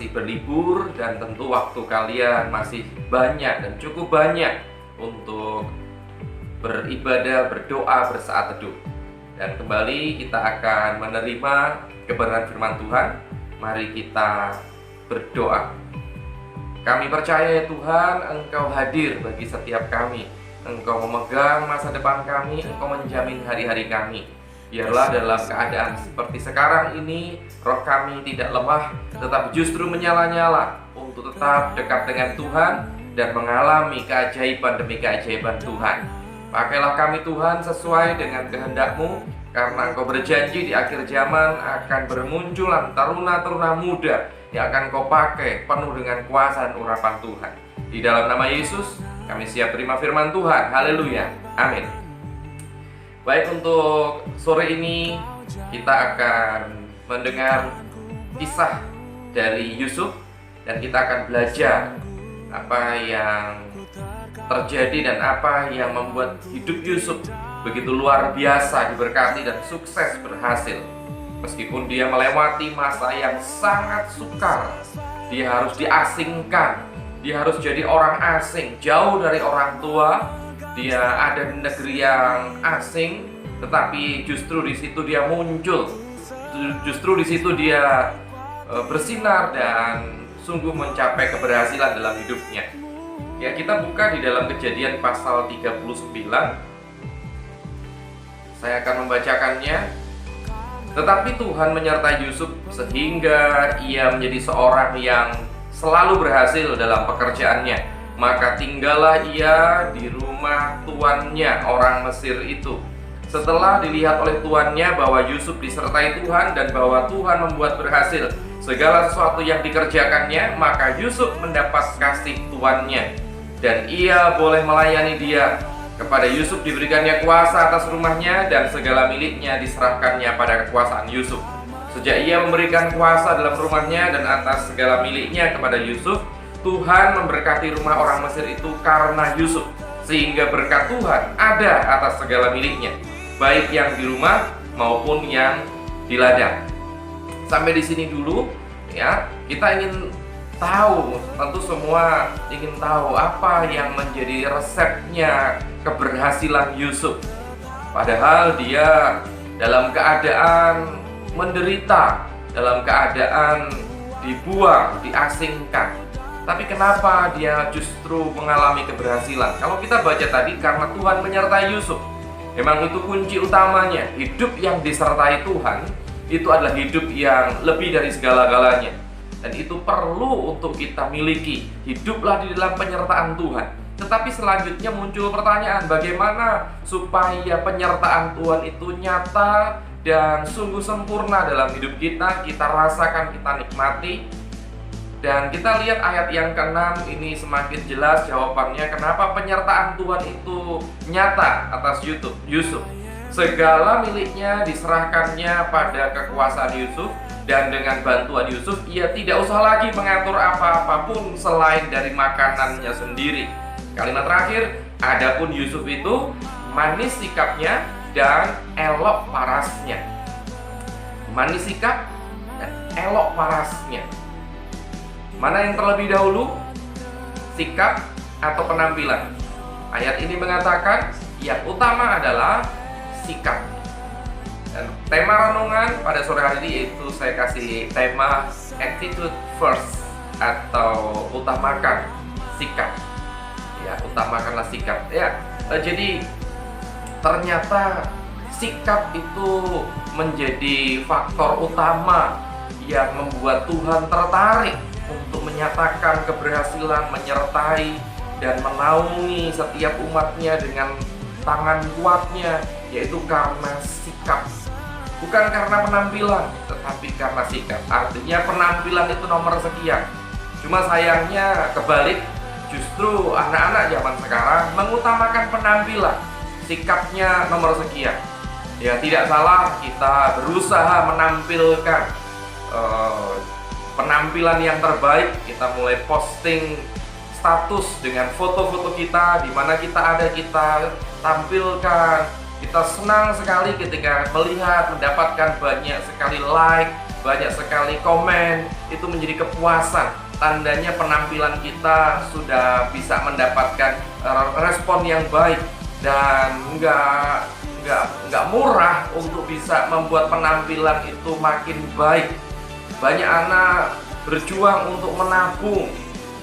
masih berlibur dan tentu waktu kalian masih banyak dan cukup banyak untuk beribadah, berdoa, bersaat teduh. Dan kembali kita akan menerima kebenaran firman Tuhan. Mari kita berdoa. Kami percaya ya Tuhan, Engkau hadir bagi setiap kami. Engkau memegang masa depan kami, Engkau menjamin hari-hari kami. Biarlah dalam keadaan seperti sekarang ini, roh kami tidak lemah, tetapi justru menyala-nyala untuk tetap dekat dengan Tuhan dan mengalami keajaiban demi keajaiban Tuhan. Pakailah kami Tuhan sesuai dengan kehendak-Mu, karena Engkau berjanji di akhir zaman akan bermunculan taruna-taruna muda yang akan Kau pakai penuh dengan kuasa dan urapan Tuhan. Di dalam nama Yesus, kami siap terima firman Tuhan. Haleluya. Amin. Baik, untuk sore ini kita akan mendengar kisah dari Yusuf dan kita akan belajar apa yang terjadi dan apa yang membuat hidup Yusuf begitu luar biasa, diberkati dan sukses berhasil. Meskipun dia melewati masa yang sangat sukar, dia harus diasingkan, dia harus jadi orang asing, jauh dari orang tua. Dia ada di negeri yang asing, tetapi justru di situ dia muncul. Justru di situ dia bersinar dan sungguh mencapai keberhasilan dalam hidupnya. Ya, kita buka di dalam Kejadian pasal 39. Saya akan membacakannya. Tetapi Tuhan menyertai Yusuf sehingga ia menjadi seorang yang selalu berhasil dalam pekerjaannya. Maka tinggallah ia di rumah tuannya orang Mesir itu. Setelah dilihat oleh tuannya bahwa Yusuf disertai Tuhan dan bahwa Tuhan membuat berhasil segala sesuatu yang dikerjakannya, maka Yusuf mendapat kasih tuannya dan ia boleh melayani dia. Kepada Yusuf diberikannya kuasa atas rumahnya dan segala miliknya diserahkannya pada kekuasaan Yusuf. Sejak ia memberikan kuasa dalam rumahnya dan atas segala miliknya kepada Yusuf, Tuhan memberkati rumah orang Mesir itu karena Yusuf, sehingga berkat Tuhan ada atas segala miliknya, baik yang di rumah maupun yang di ladang. Sampai di sini dulu ya. Kita ingin tahu, tentu semua ingin tahu apa yang menjadi resepnya keberhasilan Yusuf. Padahal dia dalam keadaan menderita, dalam keadaan dibuang, diasingkan. Tapi kenapa dia justru mengalami keberhasilan? Kalau kita baca tadi, karena Tuhan menyertai Yusuf. Memang itu kunci utamanya. Hidup yang disertai Tuhan itu adalah hidup yang lebih dari segala-galanya. Dan itu perlu untuk kita miliki. Hiduplah di dalam penyertaan Tuhan. Tetapi selanjutnya muncul pertanyaan, bagaimana supaya penyertaan Tuhan itu nyata dan sungguh sempurna dalam hidup kita, kita rasakan, kita nikmati. Dan kita lihat ayat yang ke-6 ini semakin jelas jawabannya kenapa penyertaan Tuhan itu nyata atas Yusuf. Segala miliknya diserahkannya pada kekuasaan Yusuf, dan dengan bantuan Yusuf ia tidak usah lagi mengatur apa-apapun selain dari makanannya sendiri. Kalimat terakhir, adapun Yusuf itu manis sikapnya dan elok parasnya. Manis sikap dan elok parasnya. Mana yang terlebih dahulu? Sikap atau penampilan? Ayat ini mengatakan yang utama adalah sikap. Dan tema renungan pada sore hari ini yaitu saya kasih tema attitude first, atau utamakan sikap. Ya, utamakanlah sikap. Ya, jadi ternyata sikap itu menjadi faktor utama yang membuat Tuhan tertarik untuk menyatakan keberhasilan, menyertai dan menaungi setiap umatnya dengan tangan kuatnya, yaitu karena sikap. Bukan karena penampilan, tetapi karena sikap. Artinya penampilan itu nomor sekian. Cuma sayangnya kebalik, justru anak-anak zaman sekarang mengutamakan penampilan, sikapnya nomor sekian. Ya, tidak salah kita berusaha menampilkan penampilan yang terbaik. Kita mulai posting status dengan foto-foto kita, di mana kita ada, kita tampilkan. Kita senang sekali ketika melihat mendapatkan banyak sekali like, banyak sekali komen, itu menjadi kepuasan. Tandanya penampilan kita sudah bisa mendapatkan respon yang baik, dan nggak murah untuk bisa membuat penampilan itu makin baik. Banyak anak berjuang untuk menabung,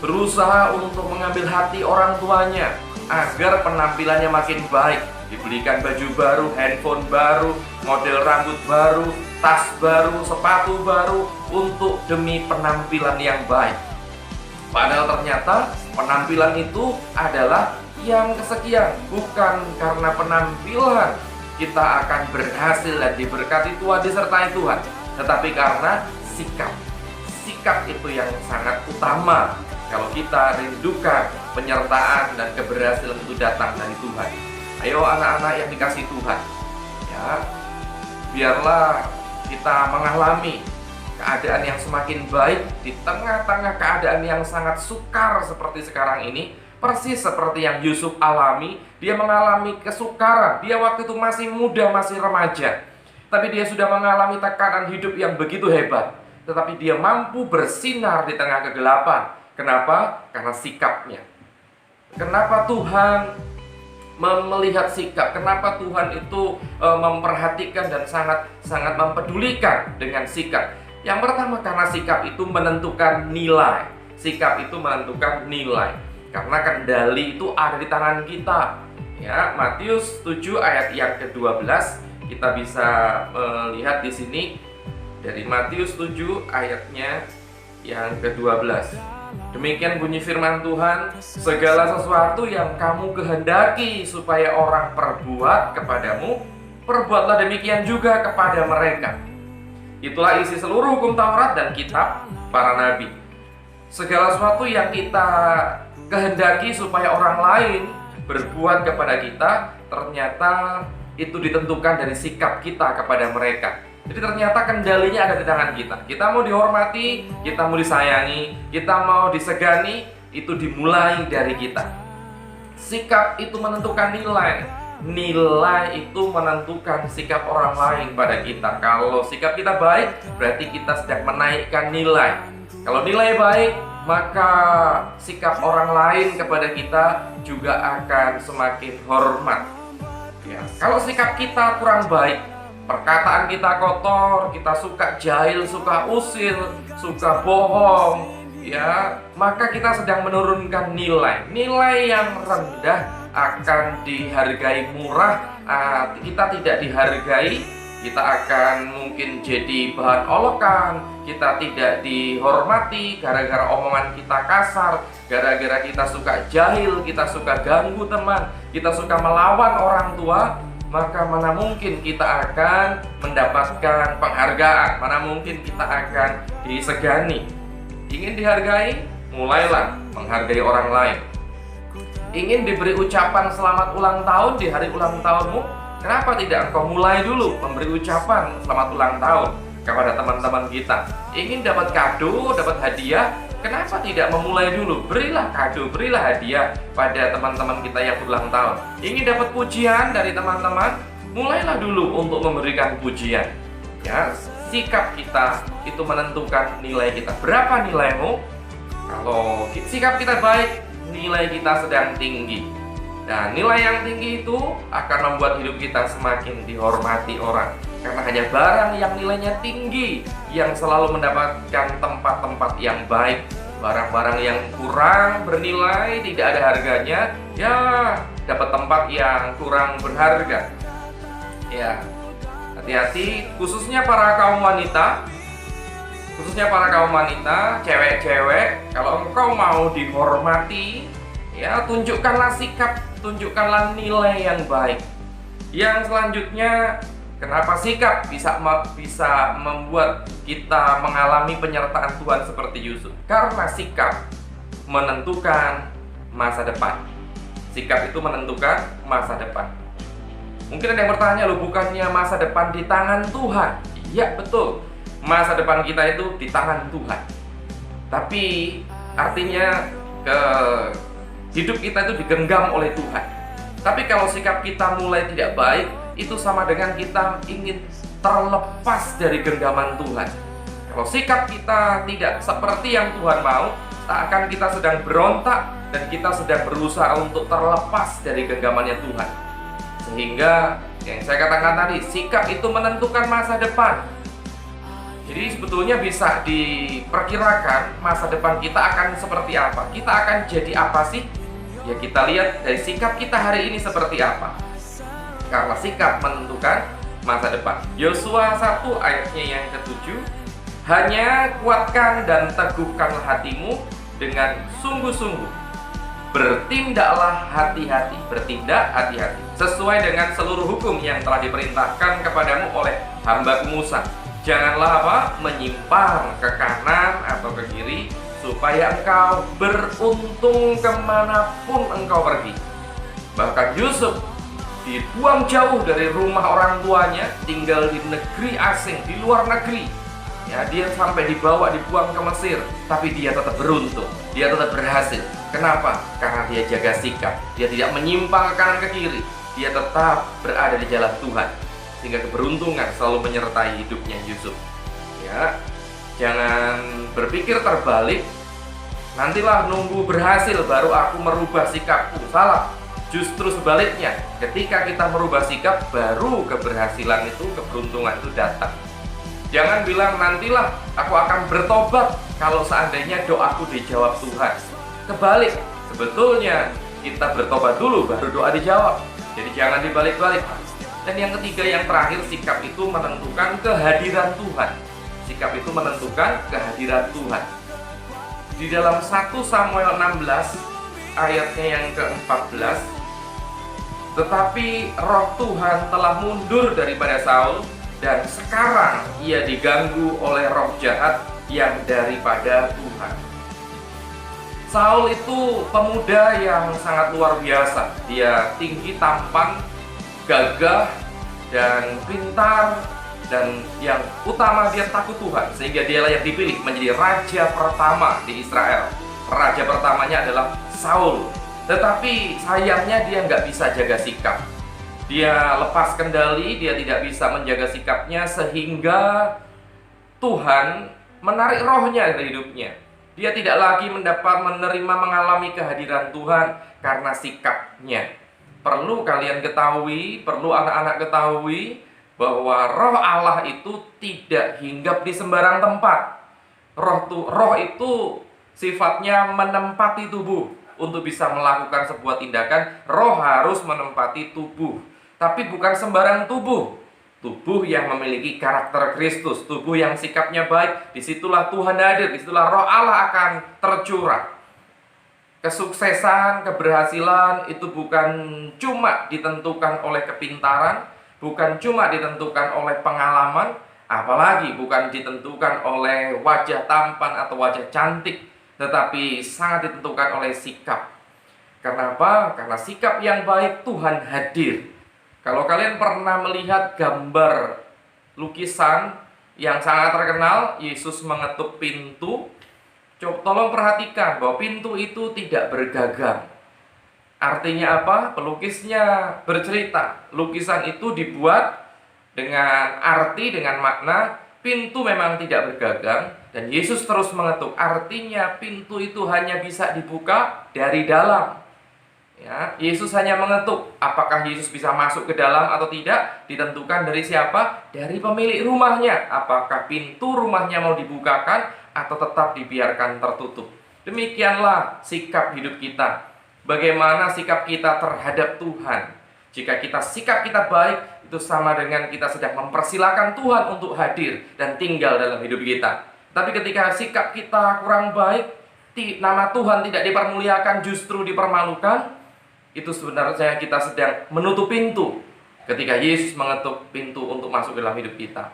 berusaha untuk mengambil hati orang tuanya agar penampilannya makin baik. Dibelikan baju baru, handphone baru, model rambut baru, tas baru, sepatu baru, untuk demi penampilan yang baik. Padahal ternyata penampilan itu adalah yang kesekian. Bukan karena penampilan kita akan berhasil dan diberkati Tuhan, disertai Tuhan, tetapi karena sikap. Sikap itu yang sangat utama kalau kita rindukan penyertaan dan keberhasilan itu datang dari Tuhan. Ayo anak-anak yang dikasih Tuhan, ya, biarlah kita mengalami keadaan yang semakin baik di tengah-tengah keadaan yang sangat sukar seperti sekarang ini. Persis seperti yang Yusuf alami, dia mengalami kesukaran. Dia waktu itu masih muda, masih remaja, tapi dia sudah mengalami tekanan hidup yang begitu hebat. Tetapi dia mampu bersinar di tengah kegelapan. Kenapa? Karena sikapnya. Kenapa Tuhan melihat sikap? Kenapa Tuhan itu memperhatikan dan sangat mempedulikan dengan sikap? Yang pertama, karena sikap itu menentukan nilai. Sikap itu menentukan nilai. Karena kendali itu ada di tangan kita. Ya, Matius 7 ayat yang ke-12 kita bisa melihat di sini. Dari Matius 7 ayatnya yang ke-12. Demikian bunyi firman Tuhan, segala sesuatu yang kamu kehendaki supaya orang perbuat kepadamu, perbuatlah demikian juga kepada mereka. Itulah isi seluruh hukum Taurat dan kitab para nabi. Segala sesuatu yang kita kehendaki supaya orang lain berbuat kepada kita, ternyata itu ditentukan dari sikap kita kepada mereka. Jadi ternyata kendalinya ada di tangan kita. Kita mau dihormati, kita mau disayangi, kita mau disegani, itu dimulai dari kita. Sikap itu menentukan nilai. Nilai itu menentukan sikap orang lain pada kita. Kalau sikap kita baik, berarti kita sedang menaikkan nilai. Kalau nilai baik, maka sikap orang lain kepada kita juga akan semakin hormat. Ya, kalau sikap kita kurang baik, perkataan kita kotor, kita suka jahil, suka usil, suka bohong, ya, maka kita sedang menurunkan nilai. Nilai yang rendah akan dihargai murah, kita tidak dihargai, kita akan mungkin jadi bahan olokan, kita tidak dihormati gara-gara omongan kita kasar, gara-gara kita suka jahil, kita suka ganggu teman, kita suka melawan orang tua. Maka mana mungkin kita akan mendapatkan penghargaan, mana mungkin kita akan disegani. Ingin dihargai? Mulailah menghargai orang lain. Ingin diberi ucapan selamat ulang tahun di hari ulang tahunmu? Kenapa tidak engkau mulai dulu memberi ucapan selamat ulang tahun kepada teman-teman kita? Ingin dapat kado, dapat hadiah? Kenapa tidak memulai dulu? Berilah kado, berilah hadiah pada teman-teman kita yang berulang tahun. Ingin dapat pujian dari teman-teman? Mulailah dulu untuk memberikan pujian. Ya, sikap kita itu menentukan nilai kita. Berapa nilaimu? Kalau sikap kita baik, nilai kita sedang tinggi. Dan nilai yang tinggi itu akan membuat hidup kita semakin dihormati orang. Karena hanya barang yang nilainya tinggi yang selalu mendapatkan tempat-tempat yang baik. Barang-barang yang kurang bernilai, tidak ada harganya, ya dapat tempat yang kurang berharga. Ya, hati-hati, khususnya para kaum wanita, cewek-cewek, kalau engkau mau dihormati, ya tunjukkanlah sikap, tunjukkanlah nilai yang baik. Yang selanjutnya, kenapa sikap bisa membuat kita mengalami penyertaan Tuhan seperti Yusuf? Karena sikap menentukan masa depan. Sikap itu menentukan masa depan. Mungkin ada yang bertanya, loh, bukannya masa depan di tangan Tuhan? Iya, betul. Masa depan kita itu di tangan Tuhan. Tapi artinya hidup kita itu digenggam oleh Tuhan. Tapi kalau sikap kita mulai tidak baik, itu sama dengan kita ingin terlepas dari genggaman Tuhan. Kalau sikap kita tidak seperti yang Tuhan mau, seakan kita sedang berontak dan kita sedang berusaha untuk terlepas dari genggamannya Tuhan. Sehingga yang saya katakan tadi, sikap itu menentukan masa depan. Jadi sebetulnya bisa diperkirakan masa depan kita akan seperti apa. Kita akan jadi apa sih? Ya kita lihat dari sikap kita hari ini seperti apa. Karena sikap menentukan masa depan. Yosua 1 ayatnya yang ke-7, hanya kuatkan dan teguhkanlah hatimu dengan sungguh-sungguh. Bertindaklah hati-hati, bertindak hati-hati sesuai dengan seluruh hukum yang telah diperintahkan kepadamu oleh hamba Musa. Janganlah menyimpang ke kanan atau ke kiri, supaya engkau beruntung kemanapun engkau pergi. Bahkan Yusuf dibuang jauh dari rumah orang tuanya, tinggal di negeri asing, di luar negeri. Ya, dia sampai dibuang ke Mesir, tapi dia tetap beruntung, dia tetap berhasil. Kenapa? Karena dia jaga sikap, dia tidak menyimpang ke kanan ke kiri, dia tetap berada di jalan Tuhan. Sehingga keberuntungan selalu menyertai hidupnya Yusuf. Ya, jangan berpikir terbalik. Nantilah nunggu berhasil baru aku merubah sikapku. Salah. Justru sebaliknya, ketika kita merubah sikap, baru keberhasilan itu, keberuntungan itu datang. Jangan bilang nantilah aku akan bertobat kalau seandainya doaku dijawab Tuhan. Kebalik, sebetulnya kita bertobat dulu baru doa dijawab. Jadi jangan dibalik-balik. Dan yang ketiga, yang terakhir, sikap itu menentukan kehadiran Tuhan. Sikap itu menentukan kehadiran Tuhan. Di dalam 1 Samuel 16 ayatnya yang ke-14, tetapi roh Tuhan telah mundur daripada Saul, dan sekarang ia diganggu oleh roh jahat yang daripada Tuhan. Saul itu pemuda yang sangat luar biasa. Dia tinggi, tampan, gagah, dan pintar, dan yang utama dia takut Tuhan, sehingga dia layak dipilih menjadi raja pertama di Israel. Raja pertamanya adalah Saul. Tetapi sayangnya dia nggak bisa jaga sikap. Dia lepas kendali, dia tidak bisa menjaga sikapnya, sehingga Tuhan menarik rohnya dari hidupnya. Dia tidak lagi mengalami kehadiran Tuhan karena sikapnya. Perlu kalian ketahui, perlu anak-anak ketahui bahwa roh Allah itu tidak hinggap di sembarang tempat. Roh itu sifatnya menempati tubuh. Untuk bisa melakukan sebuah tindakan, roh harus menempati tubuh. Tapi bukan sembarang tubuh. Tubuh yang memiliki karakter Kristus, tubuh yang sikapnya baik, disitulah Tuhan hadir, disitulah roh Allah akan tercurah. Kesuksesan, keberhasilan itu bukan cuma ditentukan oleh kepintaran, bukan cuma ditentukan oleh pengalaman, apalagi bukan ditentukan oleh wajah tampan atau wajah cantik, tetapi sangat ditentukan oleh sikap. Kenapa? Karena sikap yang baik Tuhan hadir. Kalau kalian pernah melihat gambar lukisan yang sangat terkenal, Yesus mengetuk pintu, tolong perhatikan bahwa pintu itu tidak bergagang. Artinya apa? Pelukisnya bercerita, lukisan itu dibuat dengan arti, dengan makna. Pintu memang tidak bergagang, dan Yesus terus mengetuk. Artinya pintu itu hanya bisa dibuka dari dalam. Ya, Yesus hanya mengetuk. Apakah Yesus bisa masuk ke dalam atau tidak ditentukan dari siapa? Dari pemilik rumahnya. Apakah pintu rumahnya mau dibukakan atau tetap dibiarkan tertutup? Demikianlah sikap hidup kita. Bagaimana sikap kita terhadap Tuhan? Jika sikap kita baik, itu sama dengan kita sedang mempersilahkan Tuhan untuk hadir dan tinggal dalam hidup kita. Tapi ketika sikap kita kurang baik, nama Tuhan tidak dipermuliakan, justru dipermalukan, itu sebenarnya kita sedang menutup pintu ketika Yesus mengetuk pintu untuk masuk dalam hidup kita.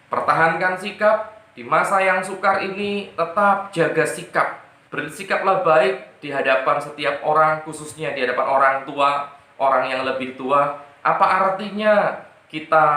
Pertahankan sikap di masa yang sukar ini, tetap jaga sikap. Bersikaplah baik di hadapan setiap orang, khususnya di hadapan orang tua, orang yang lebih tua. Apa artinya kita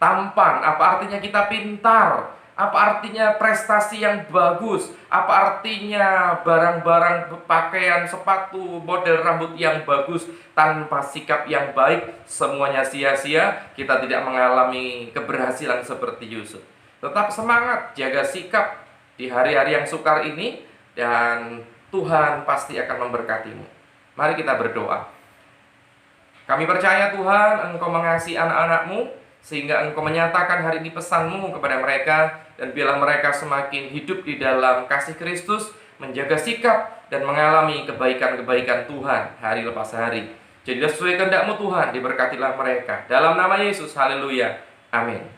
tampan? Apa artinya kita pintar? Apa artinya prestasi yang bagus? Apa artinya barang-barang pakaian, sepatu, model rambut yang bagus? Tanpa sikap yang baik, semuanya sia-sia. Kita tidak mengalami keberhasilan seperti Yusuf. Tetap semangat, jaga sikap di hari-hari yang sukar ini, dan Tuhan pasti akan memberkatimu. Mari kita berdoa. Kami percaya Tuhan, Engkau mengasihi anak-anak-Mu, sehingga Engkau menyatakan hari ini pesan-Mu kepada mereka, dan biarlah mereka semakin hidup di dalam kasih Kristus, menjaga sikap, dan mengalami kebaikan-kebaikan Tuhan hari lepas hari. Jadilah sesuai kehendak-Mu Tuhan, diberkatilah mereka. Dalam nama Yesus, haleluya, amin.